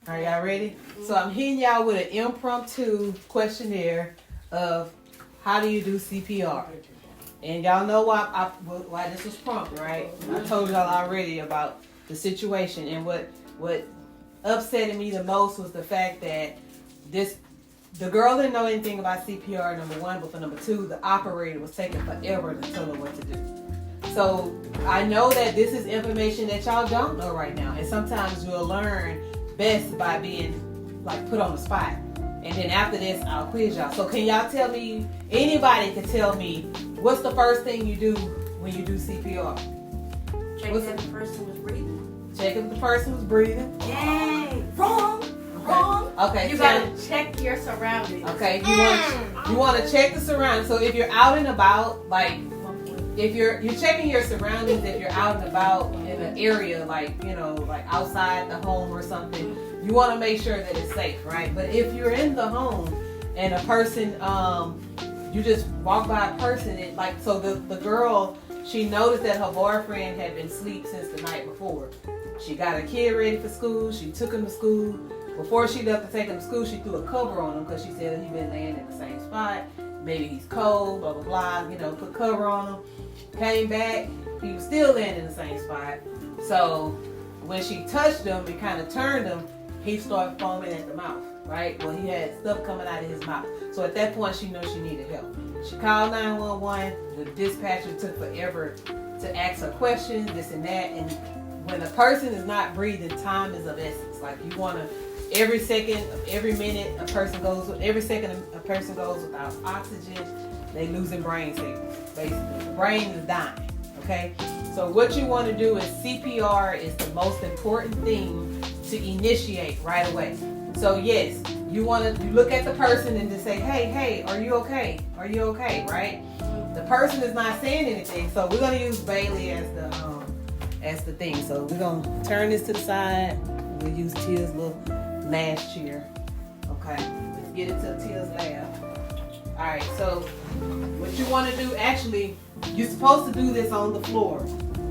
Are y'all ready? So I'm hitting y'all with an impromptu questionnaire of how do you do CPR? And y'all know why this was prompted, right? I told y'all already about the situation, and what upset me the most was the fact that the girl didn't know anything about CPR, number one, but for number two, the operator was taking forever to tell her what to do. So I know that this is information that y'all don't know right now, and sometimes you'll learn best by being like put on the spot. And then after this, I'll quiz y'all. So can y'all tell me, anybody can tell me, what's the first thing you do when you do CPR? Check if the person was breathing. Check if the person was breathing. Yay! Wrong. Okay. You gotta check your surroundings. Okay. You want to check the surroundings. So if you're out and about, like if you're checking your surroundings, if you're out and about in an area like like outside the home or something, you want to make sure that it's safe, right? But if you're in the home and a person, you just walk by a person, and so the girl, she noticed that her boyfriend had been asleep since the night before. She got her kid ready for school. She took him to school. Before she left to take him to school, she threw a cover on him because she said he'd been laying in the same spot. Maybe he's cold, blah, blah, blah, put cover on him. Came back, he was still laying in the same spot. So when she touched him and kind of turned him, he started foaming at the mouth, right? Well, he had stuff coming out of his mouth. So at that point, she knew she needed help. She called 911. The dispatcher took forever to ask her questions, this and that. And when a person is not breathing, time is of essence. Like you want to, every second of every minute every second a person goes without oxygen, they losing brain signals. Basically, the brain is dying. Okay, so what you want to do is CPR is the most important thing to initiate right away. So yes, you look at the person and just say, hey, are you okay? Are you okay? Right? The person is not saying anything, so we're gonna use Bailey as the thing. So we're gonna turn this to the side. We'll use Tia's little last chair. Okay, let's get into Tia's lab. All right, so what you want to do, actually, you're supposed to do this on the floor,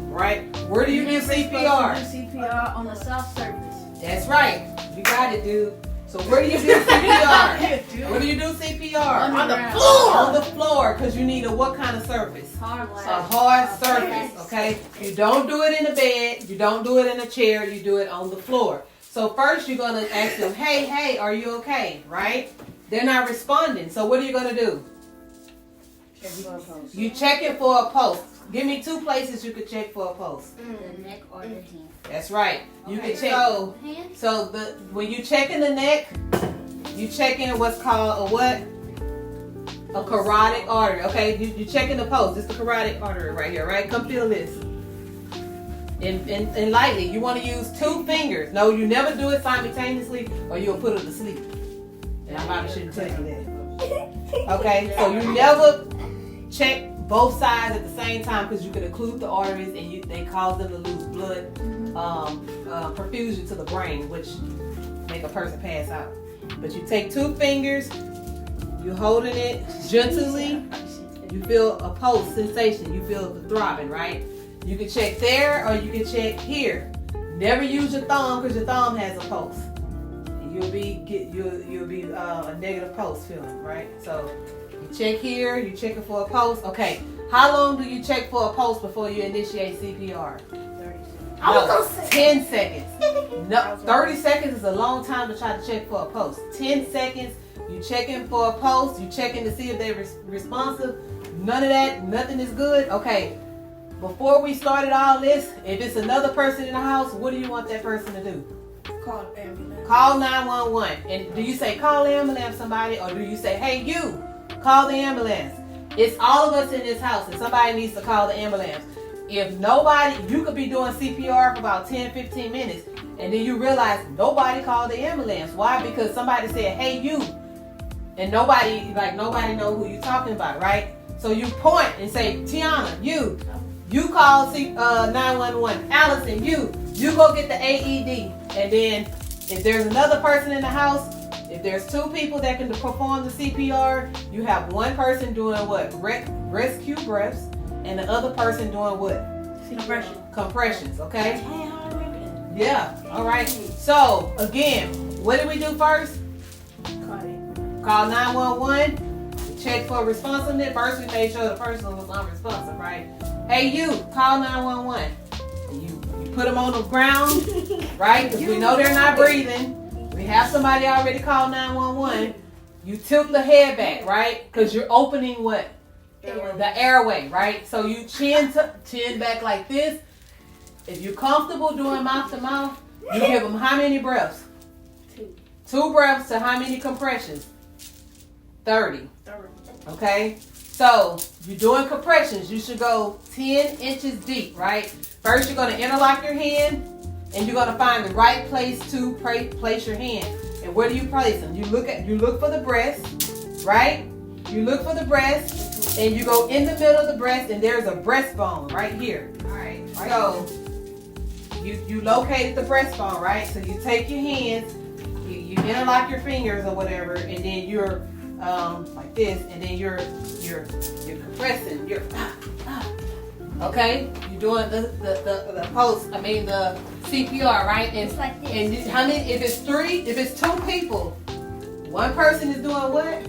right? Where do you do CPR? CPR on the soft surface. That's right. You got it, dude. So where do you do CPR? Where do you do CPR? On the floor. On the floor, because you need what kind of surface? Hard A hard surface, okay? You don't do it in a bed. You don't do it in a chair. You do it on the floor. So first you're going to ask them, hey, are you okay, right? They're not responding. So what are you going to do? Check for a pulse. You check it for a pulse. Give me 2 places you could check for a pulse. The neck or the hand. That's right. You Okay. can check. So when you check in the neck, you check in what's called a what? A carotid artery. Okay, you check in the pulse. This is the carotid artery right here, right? Come feel this. And lightly, you want to use 2 fingers. No, you never do it simultaneously, or you'll put it to sleep. And I probably shouldn't tell you that. Okay, so you never check both sides at the same time because you can occlude the arteries and they cause them to lose blood perfusion to the brain, which make a person pass out. But you take 2 fingers, you're holding it gently. You feel a pulse sensation. You feel the throbbing, right? You can check there or you can check here. Never use your thumb because your thumb has a pulse. You'll be a negative pulse feeling, right? So you check here, you check it for a pulse. Okay, how long do you check for a pulse before you initiate CPR? 30 seconds. I was gonna say 10 seconds. No, 30 seconds is a long time to try to check for a pulse. 10 seconds, you checking for a pulse, you checking to see if they're responsive. None of that, nothing is good. Okay, before we started all this, if it's another person in the house, what do you want that person to do? Call the ambulance. Call 911. And do you say call the ambulance somebody, or do you say, hey you, call the ambulance? It's all of us in this house and somebody needs to call the ambulance. If nobody, you could be doing CPR for about 10-15 minutes and then you realize nobody called the ambulance. Why? Because somebody said, hey you, and nobody know who you're talking about, right? So you point and say, Tiana, you call 911. Allison, you go get the AED. And then if there's another person in the house, if there's 2 people that can perform the CPR, you have one person doing what? Rescue breaths, and the other person doing what? Compressions, okay? Yeah, all right. So again, what did we do first? Caught it. Call 911. Check for responsiveness. First, we made sure the person was unresponsive, right? Hey, you, call 911. You put them on the ground, right? Because we know they're not breathing. We have somebody already called 911. You tilt the head back, right? Because you're opening what? The airway, right? So you chin back like this. If you're comfortable doing mouth to mouth, you give them how many breaths? 2. 2 breaths to how many compressions? 30. 30. Okay? So you're doing compressions. You should go 10 inches deep, right? First, you're going to interlock your hand, and you're going to find the right place to place your hand. And where do you place them? You look for the breast, right? You look for the breast, and you go in the middle of the breast, and there's a breastbone right here. All right. So you located the breastbone, right? So you take your hands, you interlock your fingers or whatever, and then you're like this, and then you're compressing. Okay, you're doing the pulse. I mean the CPR, right? And It's like this. And how many? If it's 2 people, one person is doing what?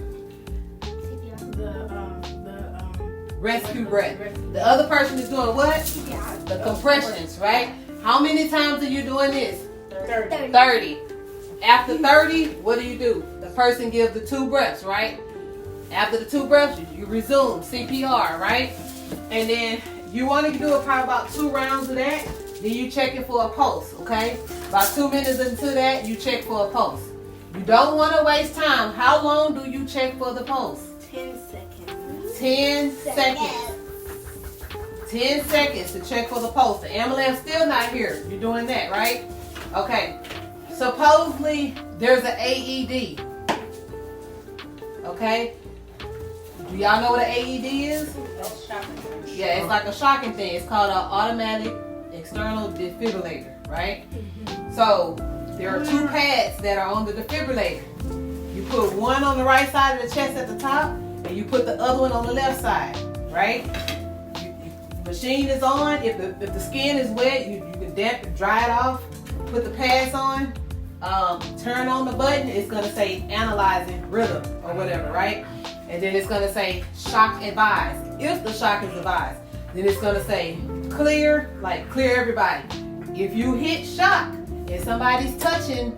Rescue breath. The other person is doing what? The compressions, right? How many times are you doing this? 30. After 30, what do? The person gives the 2 breaths, right? After the 2 breaths, you resume CPR, right? And then you want to do probably about 2 rounds of that. Then you check it for a pulse, okay? About 2 minutes into that, you check for a pulse. You don't want to waste time. How long do you check for the pulse? 10 seconds. 10 seconds. 10 seconds to check for the pulse. The ambulance still not here. You're doing that, right? Okay. Supposedly, there's an AED. Okay? Do y'all know what an AED is? That's shocking. Yeah, it's like a shocking thing. It's called an automatic external defibrillator, right? So, there are 2 pads that are on the defibrillator. You put one on the right side of the chest at the top, and you put the other one on the left side, right? The machine is on. If the skin is wet, you can dry it off. Put the pads on. Turn on the button. It's gonna say analyzing rhythm or whatever, right? And then it's gonna say shock advised. If the shock is advised, then it's gonna say clear, like clear everybody. If you hit shock and somebody's touching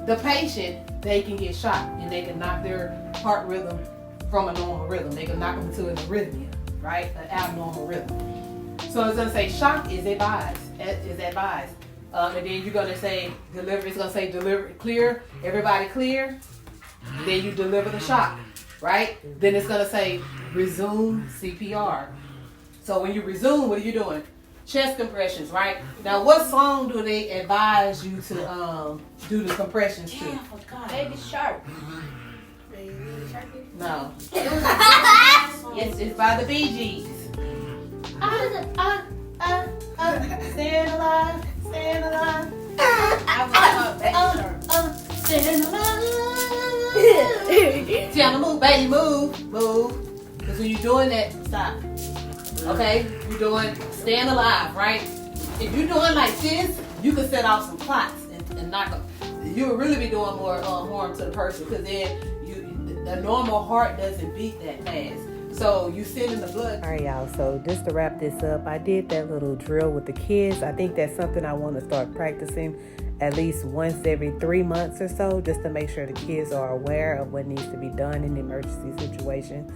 the patient, they can get shocked and they can knock their heart rhythm from a normal rhythm. They can knock them into an arrhythmia, right? An abnormal rhythm. So it's gonna say shock is advised. And then you're gonna say deliver. It's gonna say deliver, clear, everybody clear. Then you deliver the shock, right? Then it's gonna say resume CPR. So when you resume, what are you doing? Chest compressions, right? Now, what song do they advise you to do the compressions to? Yeah, I forgot. Baby Shark. No. It's by the Bee Gees. Stand alive, stand alive. Stand alive. Tell them move, baby, move. Because when you're doing that, stop. Okay? You're doing stand alive, right? If you're doing like this, you can set off some clots and knock them. You would really be doing more harm to the person because then the normal heart doesn't beat that fast. So you send in the blood. All right, y'all. So just to wrap this up, I did that little drill with the kids. I think that's something I want to start practicing at least once every 3 months or so, just to make sure the kids are aware of what needs to be done in the emergency situation.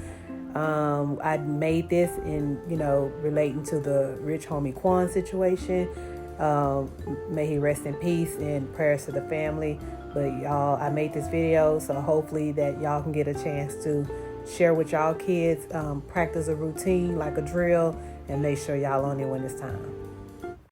I made this in, relating to the rich Homie Quan situation. May he rest in peace and prayers to the family. But y'all, I made this video, so hopefully that y'all can get a chance to share with y'all kids, practice a routine like a drill, and make sure y'all on it when it's time.